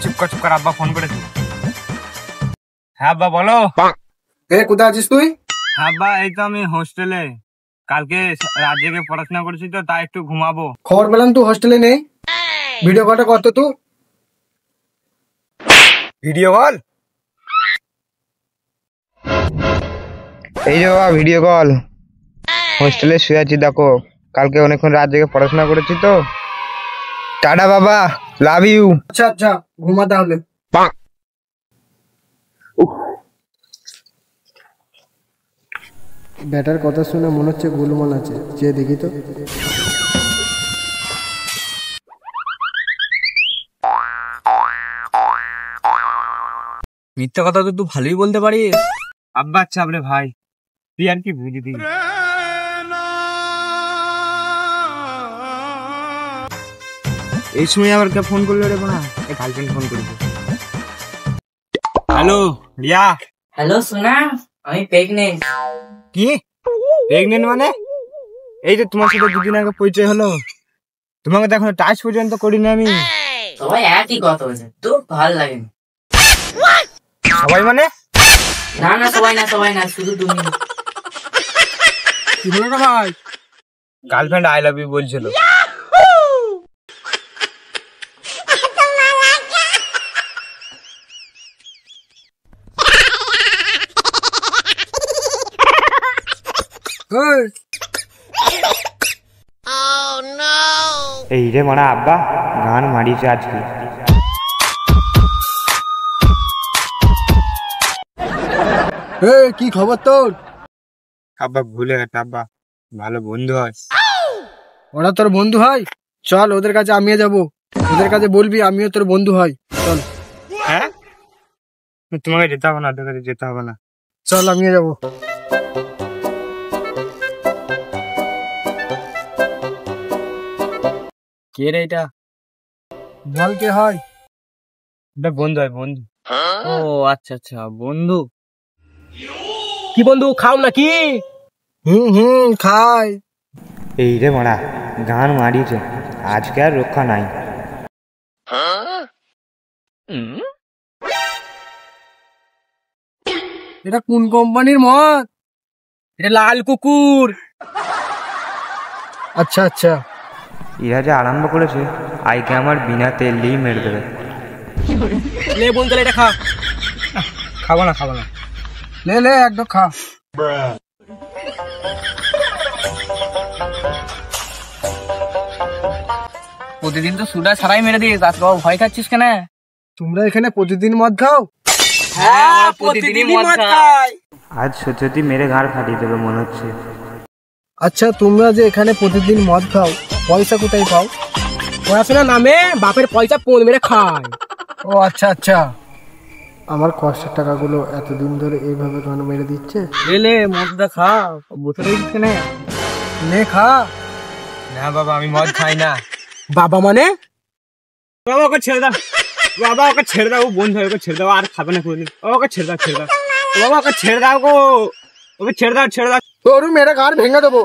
চুপ কর আব্বা ফোন করেছে। হ্যাঁ আব্বা বলো। কোথায় আছিস তুই? হ্যাঁ আব্বা এই তো আমি হোস্টেলে, কালকে রাত জেগে পড়াশোনা করেছি তো তাই একটু ঘুমাবো। খবর পেলাম তুই হোস্টেলে নেই, ভিডিও কলটা কর তো তুই। Video call? এই যে বাবা ভিডিও কল। হোস্টেলে শুয়ে আছি দেখো, কালকে অনেকক্ষণ রাত জেগে পড়াশোনা করেছি তো। টাটা বাবা, লাভ ইউ। আচ্ছা আচ্ছা, ঘুমা তাহলে। ব্যাটার কথা শুনে মনে হচ্ছে গোলমাল আছে, যে দেখি তো। মিথ্যা কথা তো তুই ভালোই বলতে পারিস। আব্বা আচ্ছা রে ভাই, তুই আর কি বুঝি দিবি। এই সময় আবার কে ফোন করলো রে বোনা? এই গার্লফ্রেন্ড ফোন করেছে। হ্যালো রিয়া। হ্যালো সোনা, আমি প্রেগনেন্ট। কি প্রেগনেন্ট মানে? এই যে তোমার সাথে দুদিন আগে পরিচয় হলো, তোমাকে তো এখনো টাচ পর্যন্ত করিনি আমি। সবাই একই কথা বলছে, তো ভালো লাগে না। সবাই মানে? না সবাই না, শুধু তুমি। কি হলো না ভাই? গার্লফ্রেন্ড আই লাভ ইউ বলছিল। এই রে মারা আব্বা গান মারিছে আজকে। কি খবর তোর? আব্বা ভুলে গেছে, আব্বা ভালো বন্ধু হয়। ওরা তোর বন্ধু হয়? চল ওদের কাছে আমিও যাবো, ওদের কাছে বলবি আমিও তোর বন্ধু হয়। চল। হ্যাঁ তোমাকে যেতে হবে না, ওদের কাছে যেতে হবে না। চল আমিও যাবো। কে রে এটা? বল কে হয়? এটা বন্ধু হয়, বন্ধু। ও আচ্ছা আচ্ছা বন্ধু। কি বন্ধু, খাও নাকি? খাই। এই রে মারা গান মারিছে আজকে, আর রক্ষা নাই। এটা কোন কোম্পানির মদ? এটা লাল কুকুর। আচ্ছা আচ্ছা। এরা যে আরম্ভ করেছে, আইকে আমার বিনা তেল দিয়েই মেরে দেবে। লে বন্ধু এটা খা। খাবো না। লে একদম খা। প্রতিদিন তো সুডা ছাড়াই মেরে দিস, আজকে ভয় খাচ্ছিস কেন? তোমরা এখানে প্রতিদিন মদ খাও? হ্যাঁ প্রতিদিনই মদ খাই। আজ সত্যি মেরে ঘাড় ফাটিয়ে দেবে মনে হচ্ছে। আচ্ছা তোমরা যে এখানে প্রতিদিন মদ খাও, পয়সা কোথায় পাও? পড়াশোনার নামে বাপের পয়সা পোল মেরে খায়। ও আচ্ছা আচ্ছা। আমার কষ্টের টাকাগুলো এতদিন ধরে এইভাবে গান মেরে দিচ্ছে। লে মদটা খা, বসে রয়েছিস কেন? নে খা। না বাবা আমি মদ খাই না। বাবা মানে? বাবা ওকে ছেড়ে দাও, বাবা ওকে ছেড়ে দাও, ও বন্ধু হয়, ওকে ছেড়ে দাও, আর খাবে না কোনদিন। ওকে ছেড়ে দাও বাবা, ওকে ছেড়ে দাও গো, ওকে ছেড়ে দাও। তোর মেরে গান ভেঙে দেবো।